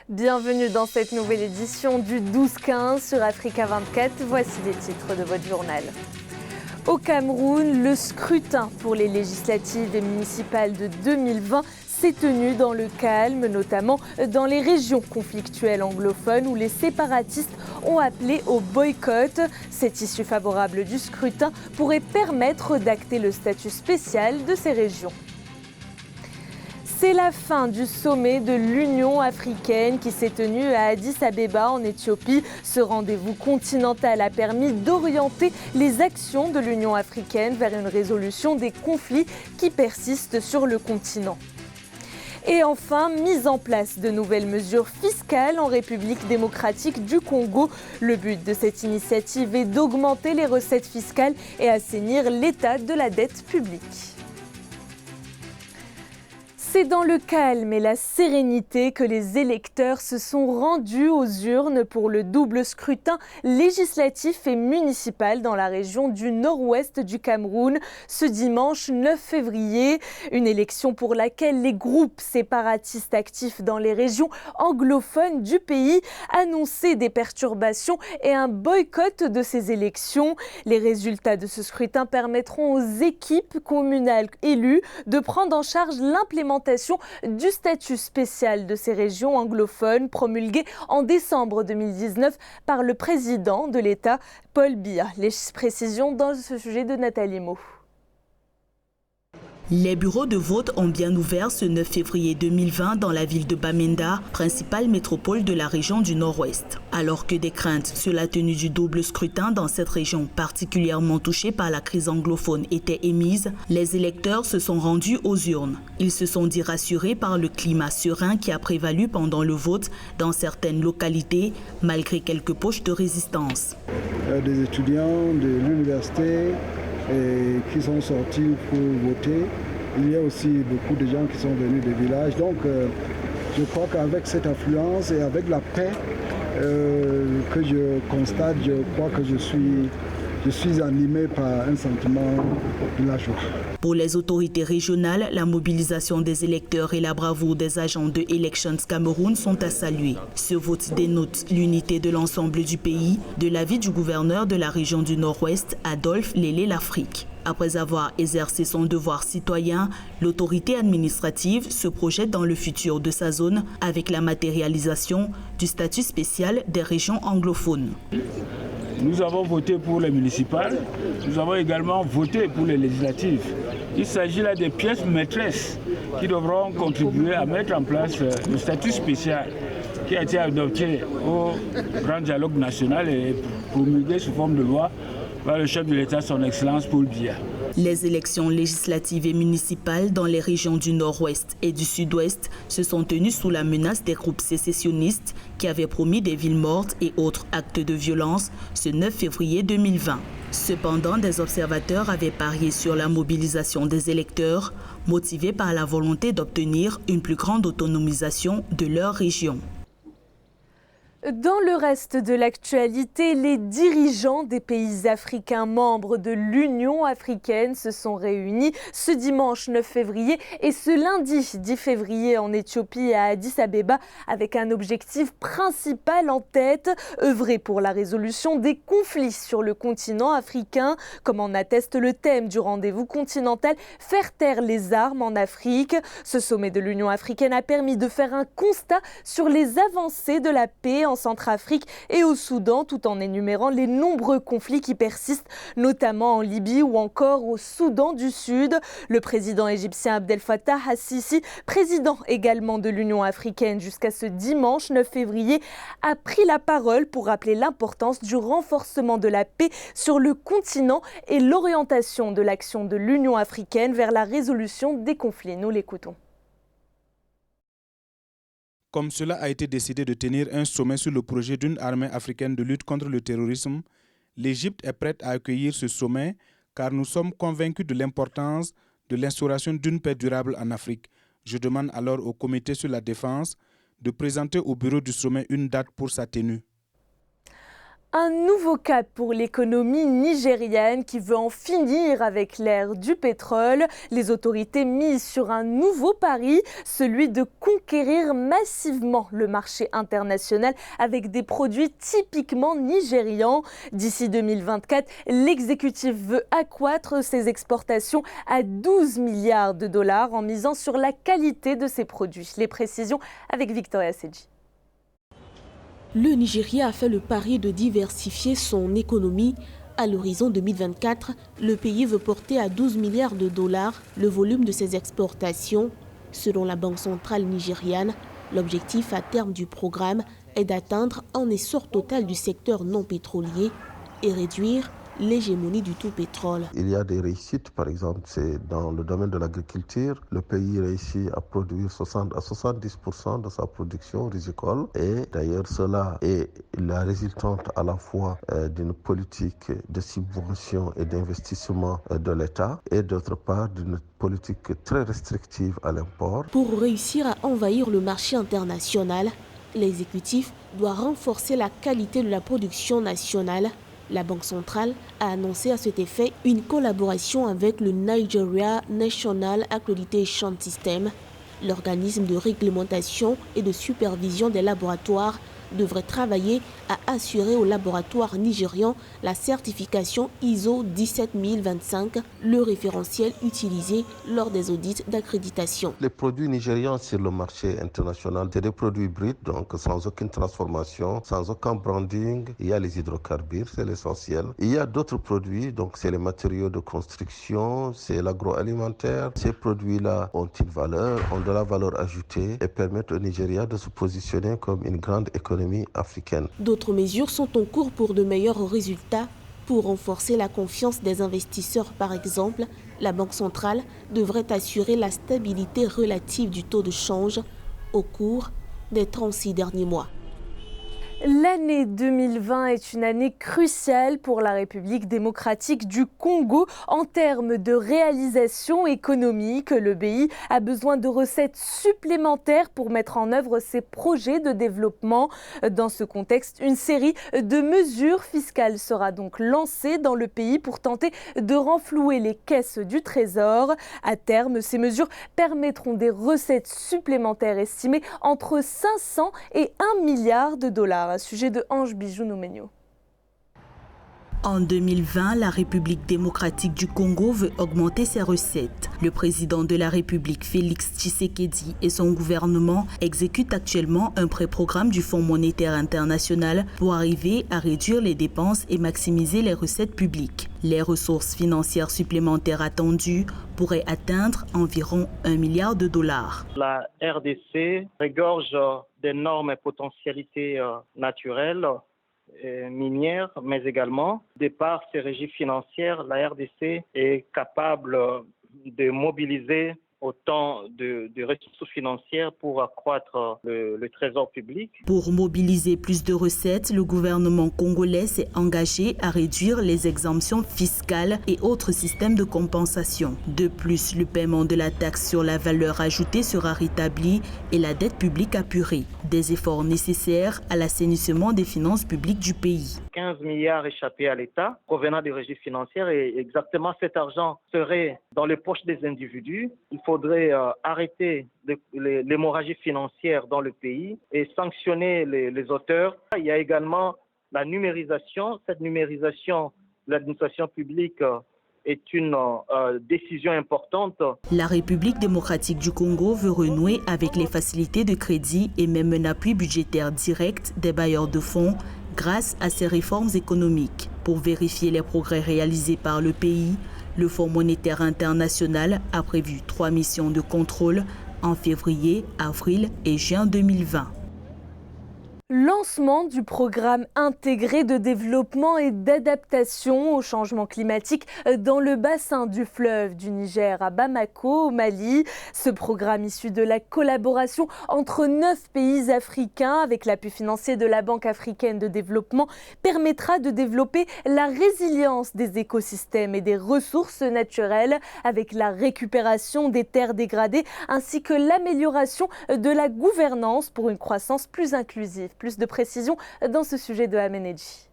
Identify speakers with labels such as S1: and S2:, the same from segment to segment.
S1: Bienvenue dans cette nouvelle édition du 12-15 sur Africa 24. Voici les titres de votre journal. Au Cameroun, le scrutin pour les législatives et municipales de 2020 s'est tenu dans le calme, notamment dans les régions conflictuelles anglophones où les séparatistes ont appelé au boycott. Cette issue favorable du scrutin pourrait permettre d'acter le statut spécial de ces régions. C'est la fin du sommet de l'Union africaine qui s'est tenu à Addis Abeba en Éthiopie. Ce rendez-vous continental a permis d'orienter les actions de l'Union africaine vers une résolution des conflits qui persistent sur le continent. Et enfin, mise en place de nouvelles mesures fiscales en République démocratique du Congo. Le but de cette initiative est d'augmenter les recettes fiscales et assainir l'état de la dette publique. C'est dans le calme et la sérénité que les électeurs se sont rendus aux urnes pour le double scrutin législatif et municipal dans la région du nord-ouest du Cameroun ce dimanche 9 février. Une élection pour laquelle les groupes séparatistes actifs dans les régions anglophones du pays annonçaient des perturbations et un boycott de ces élections. Les résultats de ce scrutin permettront aux équipes communales élues de prendre en charge l'implémentation du statut spécial de ces régions anglophones promulgué en décembre 2019 par le président de l'État, Paul Biya. Les précisions dans ce sujet de Nathalie Mo.
S2: Les bureaux de vote ont bien ouvert ce 9 février 2020 dans la ville de Bamenda, principale métropole de la région du Nord-Ouest. Alors que des craintes sur la tenue du double scrutin dans cette région particulièrement touchée par la crise anglophone étaient émises, les électeurs se sont rendus aux urnes. Ils se sont dit rassurés par le climat serein qui a prévalu pendant le vote dans certaines localités, malgré quelques poches de résistance.
S3: Des étudiants de l'université qui sont sortis pour voter. Il y a aussi beaucoup de gens qui sont venus des villages. Donc je crois qu'avec cette affluence et avec la paix que je constate, je crois que je suis animé par un sentiment de la joie.
S2: Pour les autorités régionales, la mobilisation des électeurs et la bravoure des agents de Elections Cameroun sont à saluer. Ce vote dénote l'unité de l'ensemble du pays, de l'avis du gouverneur de la région du Nord-Ouest, Adolphe Lélé-Lafrique. Après avoir exercé son devoir citoyen, l'autorité administrative se projette dans le futur de sa zone avec la matérialisation du statut spécial des régions anglophones.
S4: Nous avons voté pour les municipales, nous avons également voté pour les législatives. Il s'agit là des pièces maîtresses qui devront contribuer à mettre en place le statut spécial qui a été adopté au Grand Dialogue National et promulgué sous forme de loi par le chef de l'État, son Excellence Paul Biya.
S2: Les élections législatives et municipales dans les régions du Nord-Ouest et du Sud-Ouest se sont tenues sous la menace des groupes sécessionnistes qui avaient promis des villes mortes et autres actes de violence ce 9 février 2020. Cependant, des observateurs avaient parié sur la mobilisation des électeurs, motivés par la volonté d'obtenir une plus grande autonomisation de leur région.
S1: Dans le reste de l'actualité, les dirigeants des pays africains membres de l'Union africaine se sont réunis ce dimanche 9 février et ce lundi 10 février en Éthiopie à Addis Abeba avec un objectif principal en tête, œuvrer pour la résolution des conflits sur le continent africain, comme en atteste le thème du rendez-vous continental « Faire taire les armes en Afrique ». Ce sommet de l'Union africaine a permis de faire un constat sur les avancées de la paix en Centrafrique et au Soudan, tout en énumérant les nombreux conflits qui persistent, notamment en Libye ou encore au Soudan du Sud. Le président égyptien Abdel Fattah al-Sisi, président également de l'Union africaine jusqu'à ce dimanche 9 février, a pris la parole pour rappeler l'importance du renforcement de la paix sur le continent et l'orientation de l'action de l'Union africaine vers la résolution des conflits. Nous l'écoutons.
S5: Comme cela a été décidé de tenir un sommet sur le projet d'une armée africaine de lutte contre le terrorisme, l'Égypte est prête à accueillir ce sommet car nous sommes convaincus de l'importance de l'instauration d'une paix durable en Afrique. Je demande alors au Comité sur la défense de présenter au bureau du sommet une date pour sa tenue.
S1: Un nouveau cap pour l'économie nigérienne qui veut en finir avec l'ère du pétrole. Les autorités misent sur un nouveau pari, celui de conquérir massivement le marché international avec des produits typiquement nigérians. D'ici 2024, l'exécutif veut accroître ses exportations à 12 milliards de dollars en misant sur la qualité de ses produits. Les précisions avec Victoria Sedji.
S6: Le Nigeria a fait le pari de diversifier son économie. À l'horizon 2024, le pays veut porter à 12 milliards de dollars le volume de ses exportations. Selon la Banque centrale nigériane, l'objectif à terme du programme est d'atteindre un essor total du secteur non pétrolier et réduire l'hégémonie du tout pétrole.
S7: Il y a des réussites, par exemple, c'est dans le domaine de l'agriculture. Le pays réussit à produire 60 à 70% de sa production rizicole. Et d'ailleurs, cela est la résultante à la fois d'une politique de subvention et d'investissement de l'État et d'autre part d'une politique très restrictive à l'import.
S6: Pour réussir à envahir le marché international, l'exécutif doit renforcer la qualité de la production nationale. La Banque centrale a annoncé à cet effet une collaboration avec le Nigeria National Accreditation System. L'organisme de réglementation et de supervision des laboratoires devrait travailler à assurer aux laboratoires nigérians la certification ISO 17025, le référentiel utilisé lors des audits d'accréditation.
S7: Les produits nigérians sur le marché international, c'est des produits bruts, donc sans aucune transformation, sans aucun branding. Il y a les hydrocarbures, c'est l'essentiel. Il y a d'autres produits, donc c'est les matériaux de construction, c'est l'agroalimentaire. Ces produits-là ont une valeur, ont de la valeur ajoutée et permettent au Nigeria de se positionner comme une grande économie africaine.
S6: D'autres mesures sont en cours pour de meilleurs résultats. Pour renforcer la confiance des investisseurs, par exemple, la Banque centrale devrait assurer la stabilité relative du taux de change au cours des 36 derniers mois.
S1: L'année 2020 est une année cruciale pour la République démocratique du Congo. En termes de réalisation économique, le pays a besoin de recettes supplémentaires pour mettre en œuvre ses projets de développement. Dans ce contexte, une série de mesures fiscales sera donc lancée dans le pays pour tenter de renflouer les caisses du Trésor. À terme, ces mesures permettront des recettes supplémentaires estimées entre 500 et 1 milliard de dollars. Un sujet de Ange Bijou-Noumenio.
S2: En 2020, la République démocratique du Congo veut augmenter ses recettes. Le président de la République, Félix Tshisekedi, et son gouvernement exécutent actuellement un pré-programme du Fonds monétaire international pour arriver à réduire les dépenses et maximiser les recettes publiques. Les ressources financières supplémentaires attendues pourraient atteindre environ 1 milliard de dollars.
S8: La RDC regorge d'énormes potentialités naturelles, minières, mais également, de par ses régies financières, la RDC est capable de mobiliser autant de ressources financières pour accroître le trésor public.
S2: Pour mobiliser plus de recettes, le gouvernement congolais s'est engagé à réduire les exemptions fiscales et autres systèmes de compensation. De plus, le paiement de la taxe sur la valeur ajoutée sera rétabli et la dette publique apurée. Des efforts nécessaires à l'assainissement des finances publiques du pays.
S8: 15 milliards échappés à l'État provenant des régies financières et exactement cet argent serait dans les poches des individus. Il faudrait arrêter l'hémorragie financière dans le pays et sanctionner les auteurs. Il y a également la numérisation. Cette numérisation de l'administration publique est une décision importante.
S2: La République démocratique du Congo veut renouer avec les facilités de crédit et même un appui budgétaire direct des bailleurs de fonds grâce à ces réformes économiques. Pour vérifier les progrès réalisés par le pays, le Fonds monétaire international a prévu 3 missions de contrôle en février, avril et juin 2020.
S1: Lancement du programme intégré de développement et d'adaptation au changement climatique dans le bassin du fleuve du Niger à Bamako, au Mali. Ce programme issu de la collaboration entre 9 pays africains avec l'appui financier de la Banque africaine de développement permettra de développer la résilience des écosystèmes et des ressources naturelles avec la récupération des terres dégradées ainsi que l'amélioration de la gouvernance pour une croissance plus inclusive. Plus de précisions dans ce sujet de Amenedji.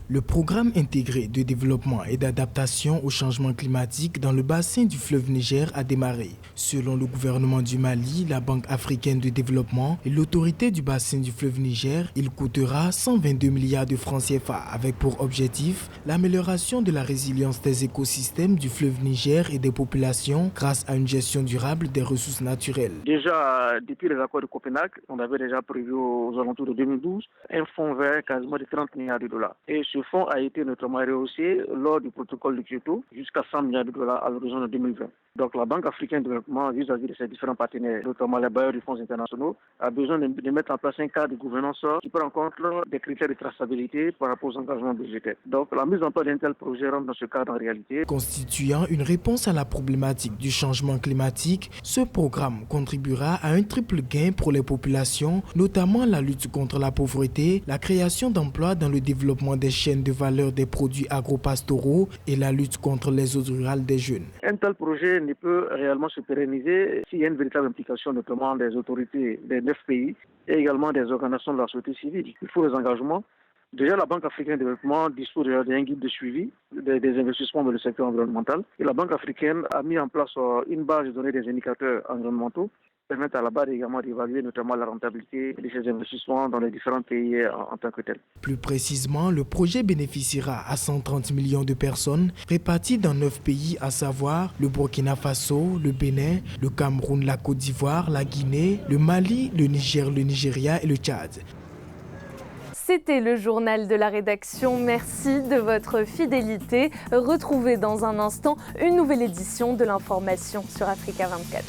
S9: Le programme intégré de développement et d'adaptation au changement climatique dans le bassin du fleuve Niger a démarré. Selon le gouvernement du Mali, la Banque africaine de développement et l'autorité du bassin du fleuve Niger, il coûtera 122 milliards de francs CFA avec pour objectif l'amélioration de la résilience des écosystèmes du fleuve Niger et des populations grâce à une gestion durable des ressources naturelles.
S10: Déjà, depuis les accords de Copenhague, on avait déjà prévu aux alentours de 2012 un fonds vert quasiment de 30 milliards de dollars. Et ce fonds a été notamment rehaussé lors du protocole de Kyoto jusqu'à 100 milliards de dollars à l'horizon de 2020. Donc la Banque africaine de développement, vis-à-vis de ses différents partenaires, notamment les bailleurs du fonds internationaux, a besoin de mettre en place un cadre de gouvernance qui prend en compte des critères de traçabilité par rapport aux engagements budgétaires. Donc la mise en place d'un tel projet rentre dans ce cadre en réalité.
S9: Constituant une réponse à la problématique du changement climatique, ce programme contribuera à un triple gain pour les populations, notamment la lutte contre la pauvreté, la création d'emplois dans le développement des chaînes de valeur des produits agro-pastoraux et la lutte contre les eaux rurales des jeunes.
S10: Un tel projet ne peut réellement se pérenniser s'il y a une véritable implication notamment des autorités des 9 pays et également des organisations de la société civile. Il faut des engagements. Déjà, la Banque africaine de développement dispose d'un guide de suivi des investissements dans le secteur environnemental. Et la Banque africaine a mis en place une base de données des indicateurs environnementaux qui permettent à la base également d'évaluer notamment la rentabilité de ces investissements dans les différents pays en tant que tels.
S9: Plus précisément, le projet bénéficiera à 130 millions de personnes réparties dans 9 pays, à savoir le Burkina Faso, le Bénin, le Cameroun, la Côte d'Ivoire, la Guinée, le Mali, le Niger, le Nigeria et le Tchad.
S1: C'était le journal de la rédaction. Merci de votre fidélité. Retrouvez dans un instant une nouvelle édition de l'information sur Africa 24.